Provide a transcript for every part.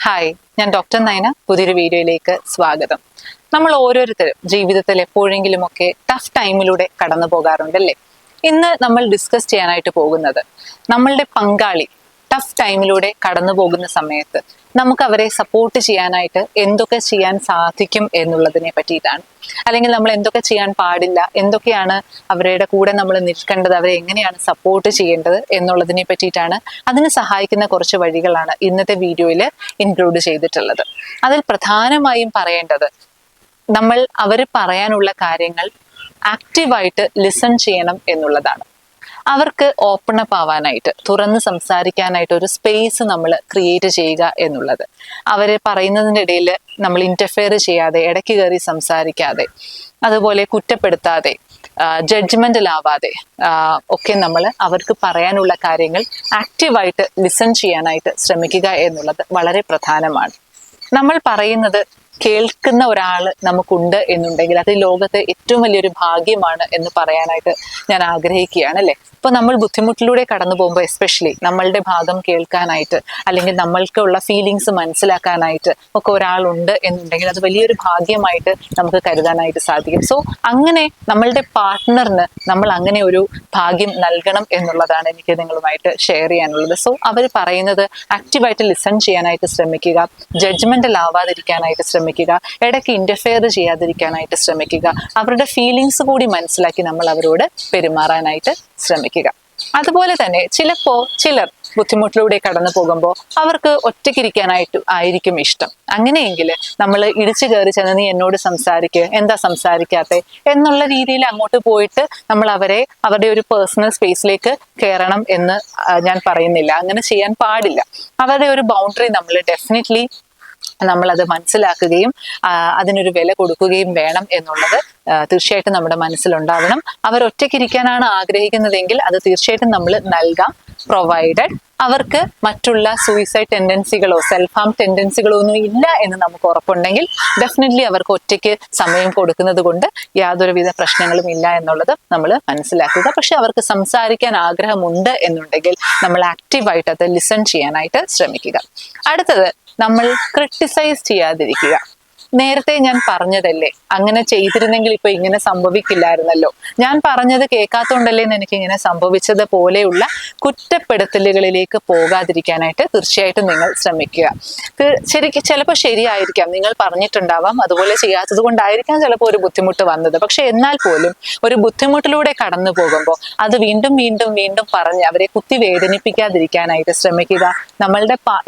Hi, ഞാൻ doctor Nayana. പുതിയൊരു വീഡിയോയിലേക്ക് സ്വാഗതം. നമ്മൾ ഓരോരുത്തരും ജീവിതത്തിൽ എപ്പോഴെങ്കിലുമൊക്കെ ടഫ് ടൈമിലൂടെ കടന്നു പോകാറുണ്ടല്ലേ? ഇന്ന് നമ്മൾ ഡിസ്കസ് ചെയ്യാനായിട്ട് പോകുന്നത് നമ്മളുടെ പങ്കാളി ടഫ് ടൈമിലൂടെ കടന്നു പോകുന്ന സമയത്ത് നമുക്ക് അവരെ സപ്പോർട്ട് ചെയ്യാനായിട്ട് എന്തൊക്കെ ചെയ്യാൻ സാധിക്കും എന്നുള്ളതിനെ പറ്റിയിട്ടാണ്. അല്ലെങ്കിൽ നമ്മൾ എന്തൊക്കെ ചെയ്യാൻ പാടില്ല, എന്തൊക്കെയാണ് അവരുടെ കൂടെ നമ്മൾ നിൽക്കേണ്ടത്, അവരെ എങ്ങനെയാണ് സപ്പോർട്ട് ചെയ്യേണ്ടത് എന്നുള്ളതിനെ പറ്റിയിട്ടാണ്. അതിന് സഹായിക്കുന്ന കുറച്ച് വഴികളാണ് ഇന്നത്തെ വീഡിയോയിൽ ഇൻക്ലൂഡ് ചെയ്തിട്ടുള്ളത്. അതിൽ പ്രധാനമായും പറയേണ്ടത് നമ്മൾ അവർ പറയാനുള്ള കാര്യങ്ങൾ ആക്റ്റീവായിട്ട് ലിസൺ ചെയ്യണം എന്നുള്ളതാണ്. അവർക്ക് ഓപ്പൺ അപ്പ് ആവാനായിട്ട്, തുറന്ന് സംസാരിക്കാനായിട്ട് ഒരു സ്പേസ് നമ്മൾ ക്രിയേറ്റ് ചെയ്യുക എന്നുള്ളത്. അവര് പറയുന്നതിൻ്റെ ഇടയിൽ നമ്മൾ ഇന്റർഫെയർ ചെയ്യാതെ, ഇടയ്ക്ക് കയറി സംസാരിക്കാതെ, അതുപോലെ കുറ്റപ്പെടുത്താതെ, ജഡ്ജ്മെന്റിലാവാതെ ഒക്കെ നമ്മൾ അവർക്ക് പറയാനുള്ള കാര്യങ്ങൾ ആക്റ്റീവായിട്ട് ലിസൺ ചെയ്യാനായിട്ട് ശ്രമിക്കുക എന്നുള്ളത് വളരെ പ്രധാനമാണ്. നമ്മൾ പറയുന്നത് കേൾക്കുന്ന ഒരാൾ നമുക്കുണ്ട് എന്നുണ്ടെങ്കിൽ അത് ലോകത്തെ ഏറ്റവും വലിയൊരു ഭാഗ്യമാണ് എന്ന് പറയാനായിട്ട് ഞാൻ ആഗ്രഹിക്കുകയാണ്, അല്ലേ? ഇപ്പൊ നമ്മൾ ബുദ്ധിമുട്ടിലൂടെ കടന്നു പോകുമ്പോൾ എസ്പെഷ്യലി നമ്മളുടെ ഭാഗം കേൾക്കാനായിട്ട്, അല്ലെങ്കിൽ നമ്മൾക്കുള്ള ഫീലിങ്സ് മനസ്സിലാക്കാനായിട്ട് ഒക്കെ ഒരാളുണ്ട് എന്നുണ്ടെങ്കിൽ അത് വലിയൊരു ഭാഗ്യമായിട്ട് നമുക്ക് കരുതാനായിട്ട് സാധിക്കും. സോ അങ്ങനെ നമ്മളുടെ പാർട്ട്ണറിന് നമ്മൾ അങ്ങനെ ഒരു ഭാഗ്യം നൽകണം എന്നുള്ളതാണ് എനിക്ക് നിങ്ങളുമായിട്ട് ഷെയർ ചെയ്യാനുള്ളത്. സോ അവർ പറയുന്നത് ആക്റ്റീവായിട്ട് ലിസൺ ചെയ്യാനായിട്ട് ശ്രമിക്കുക, ജഡ്ജ്മെന്റൽ ആവാതിരിക്കാനായിട്ട് ശ്രമിക്കുക, ഇടയ്ക്ക് ഇന്റർഫെയർ ചെയ്യാതിരിക്കാനായിട്ട് ശ്രമിക്കുക, അവരുടെ ഫീലിങ്സ് കൂടി മനസ്സിലാക്കി നമ്മൾ അവരോട് പെരുമാറാനായിട്ട് ശ്രമിക്കുക. അതുപോലെ തന്നെ ചിലർ ബുദ്ധിമുട്ടിലൂടെ കടന്നു പോകുമ്പോൾ അവർക്ക് ഒറ്റയ്ക്കിരിക്കാനായിട്ട് ആയിരിക്കും ഇഷ്ടം. അങ്ങനെയെങ്കിൽ നമ്മൾ ഇടിച്ചു കയറി ചെന്ന് നീ എന്നോട് സംസാരിക്കുക, എന്താ സംസാരിക്കാത്തെ എന്നുള്ള രീതിയിൽ അങ്ങോട്ട് പോയിട്ട് നമ്മൾ അവരുടെ ഒരു പേഴ്സണൽ സ്പേസിലേക്ക് കയറണം എന്ന് ഞാൻ പറയുന്നില്ല. അങ്ങനെ ചെയ്യാൻ പാടില്ല. അവരുടെ ഒരു ബൗണ്ടറി നമ്മൾ ഡെഫിനറ്റ്ലി നമ്മളത് മനസ്സിലാക്കുകയും അതിനൊരു വില കൊടുക്കുകയും വേണം എന്നുള്ളത് തീർച്ചയായിട്ടും നമ്മുടെ മനസ്സിലുണ്ടാവണം. അവർ ഒറ്റയ്ക്കിരിക്കാനാണ് ആഗ്രഹിക്കുന്നതെങ്കിൽ അത് തീർച്ചയായിട്ടും നമ്മൾ നൽകാം, പ്രൊവൈഡഡ് അവർക്ക് മറ്റുള്ള സൂയിസൈഡ് ടെൻഡൻസികളോ സെൽഫ് ഹാം ടെൻഡൻസികളോ ഒന്നും ഇല്ല എന്ന് നമുക്ക് ഉറപ്പുണ്ടെങ്കിൽ ഡെഫിനറ്റ്ലി അവർക്ക് ഒറ്റയ്ക്ക് സമയം കൊടുക്കുന്നത് കൊണ്ട് യാതൊരുവിധ പ്രശ്നങ്ങളും ഇല്ല എന്നുള്ളത് നമ്മൾ മനസ്സിലാക്കുക. പക്ഷെ അവർക്ക് സംസാരിക്കാൻ ആഗ്രഹമുണ്ട് എന്നുണ്ടെങ്കിൽ നമ്മൾ ആക്റ്റീവായിട്ട് അത് ലിസൺ ചെയ്യാനായിട്ട് ശ്രമിക്കുക. അടുത്തത്, നമ്മൾ ക്രിട്ടിസൈസ് ചെയ്യാതിരിക്കുക. നേരത്തെ ഞാൻ പറഞ്ഞതല്ലേ, അങ്ങനെ ചെയ്തിരുന്നെങ്കിൽ ഇപ്പൊ ഇങ്ങനെ സംഭവിക്കില്ലായിരുന്നല്ലോ, ഞാൻ പറഞ്ഞത് കേൾക്കാത്തോണ്ടല്ലേ എനിക്ക് ഇങ്ങനെ സംഭവിച്ചത് പോലെയുള്ള കുറ്റപ്പെടുത്തലുകളിലേക്ക് പോകാതിരിക്കാനായിട്ട് തീർച്ചയായിട്ടും നിങ്ങൾ ശ്രമിക്കുക. ചിലപ്പോൾ ശരിയായിരിക്കാം, നിങ്ങൾ പറഞ്ഞിട്ടുണ്ടാവാം, അതുപോലെ ചെയ്യാത്തത് കൊണ്ടായിരിക്കാം ചിലപ്പോൾ ഒരു ബുദ്ധിമുട്ട് വന്നത്. പക്ഷെ എന്നാൽ പോലും ഒരു ബുദ്ധിമുട്ടിലൂടെ കടന്നു പോകുമ്പോൾ അത് വീണ്ടും വീണ്ടും വീണ്ടും പറഞ്ഞ് അവരെ കുത്തി വേദനിപ്പിക്കാതിരിക്കാനായിട്ട് ശ്രമിക്കുക.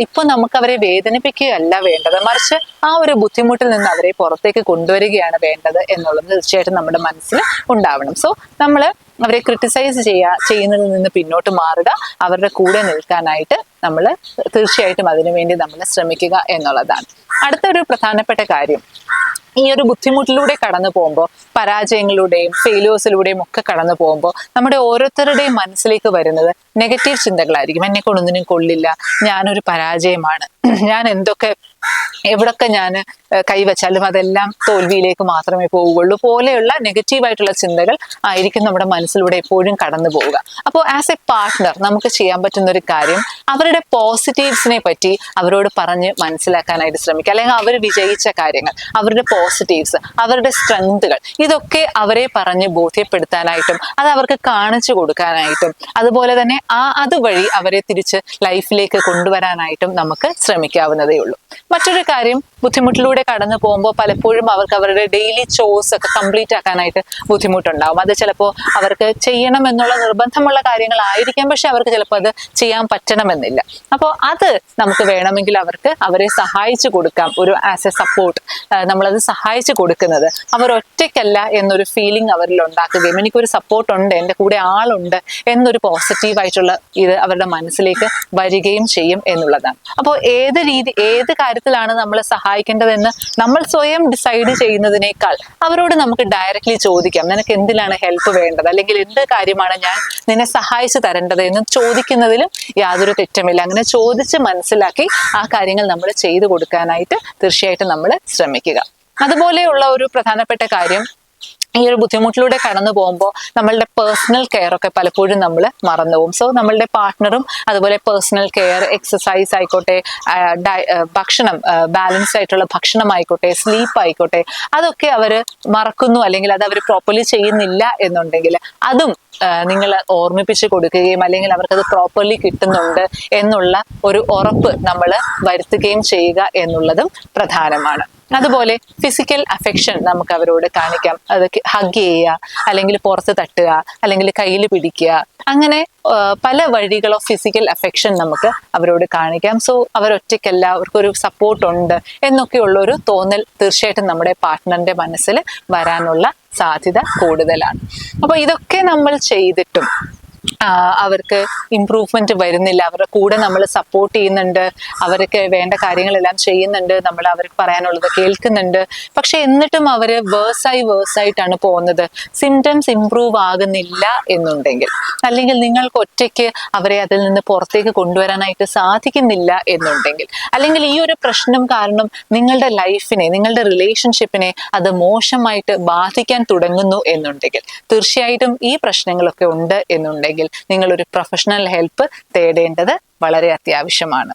ഇപ്പൊ നമുക്ക് അവരെ വേദനിപ്പിക്കുകയല്ല വേണ്ടത്, മറിച്ച് ആ ഒരു ബുദ്ധിമുട്ടിൽ നിന്ന് അവരെ പുറത്തേക്ക് കൊണ്ടുവരികയാണ് വേണ്ടത് എന്നുള്ളത് തീർച്ചയായിട്ടും നമ്മുടെ മനസ്സിൽ ഉണ്ടാവണം. സോ നമ്മൾ അവരെ ക്രിട്ടിസൈസ് ചെയ്യുന്നതിൽ നിന്ന് പിന്നോട്ട് മാറുക, അവരുടെ കൂടെ നിൽക്കാനായിട്ട് നമ്മൾ തീർച്ചയായിട്ടും അതിനുവേണ്ടി നമ്മൾ ശ്രമിക്കുക എന്നുള്ളതാണ്. അടുത്തൊരു പ്രധാനപ്പെട്ട കാര്യം, ഈ ഒരു ബുദ്ധിമുട്ടിലൂടെ കടന്നു പോകുമ്പോൾ, പരാജയങ്ങളുടെയും ഫെയിലിയേഴ്സിലൂടെയും ഒക്കെ കടന്നു പോകുമ്പോൾ നമ്മുടെ ഓരോരുത്തരുടെയും മനസ്സിലേക്ക് വരുന്നത് നെഗറ്റീവ് ചിന്തകളായിരിക്കും. എന്നെ കൊണ്ടൊന്നിനും കൊള്ളില്ല, ഞാനൊരു പരാജയമാണ്, ഞാൻ എവിടൊക്കെ ഞാൻ കൈവച്ചാലും അതെല്ലാം തോൽവിയിലേക്ക് മാത്രമേ പോവുകയുള്ളൂ പോലെയുള്ള നെഗറ്റീവായിട്ടുള്ള ചിന്തകൾ ആയിരിക്കും നമ്മുടെ മനസ്സിലൂടെ എപ്പോഴും കടന്നു പോവുക. അപ്പോൾ ആസ് എ പാർട്ട്ണർ നമുക്ക് ചെയ്യാൻ പറ്റുന്ന ഒരു കാര്യം, അവരുടെ പോസിറ്റീവ്സിനെ പറ്റി അവരോട് പറഞ്ഞ് മനസ്സിലാക്കാനായിട്ട് ശ്രമിക്കുക. അല്ലെങ്കിൽ അവർ വിജയിച്ച കാര്യങ്ങൾ, അവരുടെ പോസിറ്റീവ്സ്, അവരുടെ സ്ട്രെങ്തുകൾ, ഇതൊക്കെ അവരെ പറഞ്ഞ് ബോധ്യപ്പെടുത്താനായിട്ടും അത് അവർക്ക് കാണിച്ചു കൊടുക്കാനായിട്ടും അതുപോലെ തന്നെ അതുവഴി അവരെ തിരിച്ച് ലൈഫിലേക്ക് കൊണ്ടുവരാനായിട്ടും നമുക്ക് ശ്രമിക്കാവുന്നതേ ഉള്ളൂ. മറ്റൊരു കാര്യം, ബുദ്ധിമുട്ടിലൂടെ കടന്നു പോകുമ്പോൾ പലപ്പോഴും അവർക്ക് അവരുടെ ഡെയിലി ചോസ് ഒക്കെ കംപ്ലീറ്റ് ആക്കാനായിട്ട് ബുദ്ധിമുട്ടുണ്ടാവും. അത് ചിലപ്പോൾ അവർക്ക് ചെയ്യണം എന്നുള്ള നിർബന്ധമുള്ള കാര്യങ്ങളായിരിക്കാം, പക്ഷെ അവർക്ക് ചിലപ്പോൾ അത് ചെയ്യാൻ പറ്റണമെന്നില്ല. അപ്പോൾ അത് നമുക്ക് വേണമെങ്കിൽ അവരെ സഹായിച്ചു കൊടുക്കാം. ഒരു ആസ് എ സപ്പോർട്ട് നമ്മളത് സഹായിച്ചു കൊടുക്കുന്നത് അവർ ഒറ്റയ്ക്കല്ല എന്നൊരു ഫീലിംഗ് അവരിൽ ഉണ്ടാക്കുകയും എനിക്കൊരു സപ്പോർട്ട് ഉണ്ട്, എൻ്റെ കൂടെ ആളുണ്ട് എന്നൊരു പോസിറ്റീവായിട്ടുള്ള ഇത് അവരുടെ മനസ്സിലേക്ക് വരികയും ചെയ്യും എന്നുള്ളതാണ്. അപ്പോൾ ഏത് കാര്യത്തിലാണ് നമ്മൾ സഹായിക്കേണ്ടതെന്ന് നമ്മൾ സ്വയം ഡിസൈഡ് ചെയ്യുന്നതിനേക്കാൾ അവരോട് നമുക്ക് ഡയറക്റ്റ്ലി ചോദിക്കാം, നിനക്ക് എന്തിലാണ് ഹെൽപ്പ് വേണ്ടത്, അല്ലെങ്കിൽ എന്ത് കാര്യമാണ് ഞാൻ നിന്നെ സഹായിച്ചു തരേണ്ടത് എന്ന് ചോദിക്കുന്നതിലും യാതൊരു തെറ്റുമില്ല. അങ്ങനെ ചോദിച്ച് മനസ്സിലാക്കി ആ കാര്യങ്ങൾ നമ്മൾ ചെയ്തു കൊടുക്കാനായിട്ട് തീർച്ചയായിട്ടും നമ്മൾ ശ്രമിക്കുക. അതുപോലെയുള്ള ഒരു പ്രധാനപ്പെട്ട കാര്യം, ഈ ഒരു ബുദ്ധിമുട്ടിലൂടെ കടന്നു പോകുമ്പോൾ നമ്മളുടെ പേഴ്സണൽ കെയർ ഒക്കെ പലപ്പോഴും നമ്മൾ മറന്നു പോകും. സോ നമ്മളുടെ പാർട്ട്ണറും അതുപോലെ പേഴ്സണൽ കെയർ, എക്സസൈസ് ആയിക്കോട്ടെ, ഭക്ഷണം, ബാലൻസ്ഡ് ആയിട്ടുള്ള ഭക്ഷണം ആയിക്കോട്ടെ, സ്ലീപ്പ് ആയിക്കോട്ടെ, അതൊക്കെ അവർ മറക്കുന്നു അല്ലെങ്കിൽ അത് അവർ പ്രോപ്പർലി ചെയ്യുന്നില്ല എന്നുണ്ടെങ്കിൽ അതും നിങ്ങൾ ഓർമ്മിപ്പിച്ച് കൊടുക്കുകയും അല്ലെങ്കിൽ അവർക്കത് പ്രോപ്പർലി കിട്ടുന്നുണ്ട് എന്നുള്ള ഒരു ഉറപ്പ് നമ്മൾ വരുത്തുകയും ചെയ്യുക എന്നുള്ളതും പ്രധാനമാണ്. അതുപോലെ ഫിസിക്കൽ അഫെക്ഷൻ നമുക്ക് അവരോട് കാണിക്കാം. അത് ഹഗ് ചെയ്യുക, അല്ലെങ്കിൽ പുറത്ത് തട്ടുക, അല്ലെങ്കിൽ കയ്യിൽ പിടിക്കുക, അങ്ങനെ പല വഴികൾ ഓഫ് ഫിസിക്കൽ അഫെക്ഷൻ നമുക്ക് അവരോട് കാണിക്കാം. സോ അവരൊറ്റയ്ക്കല്ല, അവർക്കൊരു സപ്പോർട്ട് ഉണ്ട് എന്നൊക്കെയുള്ള ഒരു തോന്നൽ തീർച്ചയായിട്ടും നമ്മുടെ പാർട്ട്ണറിന്റെ മനസ്സിൽ വരാനുള്ള സാധ്യത കൂടുതലാണ്. അപ്പോൾ ഇതൊക്കെ നമ്മൾ ചെയ്തിട്ടും അവർക്ക് ഇംപ്രൂവ്മെന്റ് വരുന്നില്ല, അവരുടെ കൂടെ നമ്മൾ സപ്പോർട്ട് ചെയ്യുന്നുണ്ട്, അവർക്ക് വേണ്ട കാര്യങ്ങളെല്ലാം ചെയ്യുന്നുണ്ട്, നമ്മൾ അവർക്ക് പറയാനുള്ളത് കേൾക്കുന്നുണ്ട്, പക്ഷെ എന്നിട്ടും അവര് വേഴ്സായിട്ടാണ് പോകുന്നത്, സിംറ്റംസ് ഇംപ്രൂവ് ആകുന്നില്ല എന്നുണ്ടെങ്കിൽ, അല്ലെങ്കിൽ നിങ്ങൾക്ക് ഒറ്റയ്ക്ക് അവരെ അതിൽ നിന്ന് പുറത്തേക്ക് കൊണ്ടുവരാനായിട്ട് സാധിക്കുന്നില്ല എന്നുണ്ടെങ്കിൽ, അല്ലെങ്കിൽ ഈ ഒരു പ്രശ്നം കാരണം നിങ്ങളുടെ ലൈഫിനെ, നിങ്ങളുടെ റിലേഷൻഷിപ്പിനെ അത് മോശമായിട്ട് ബാധിക്കാൻ തുടങ്ങുന്നു എന്നുണ്ടെങ്കിൽ, തീർച്ചയായിട്ടും ഈ പ്രശ്നങ്ങളൊക്കെ ഉണ്ട് എന്നുണ്ടെങ്കിൽ നിങ്ങളൊരു പ്രൊഫഷണൽ ഹെൽപ്പ് തേടേണ്ടത് വളരെ അത്യാവശ്യമാണ്.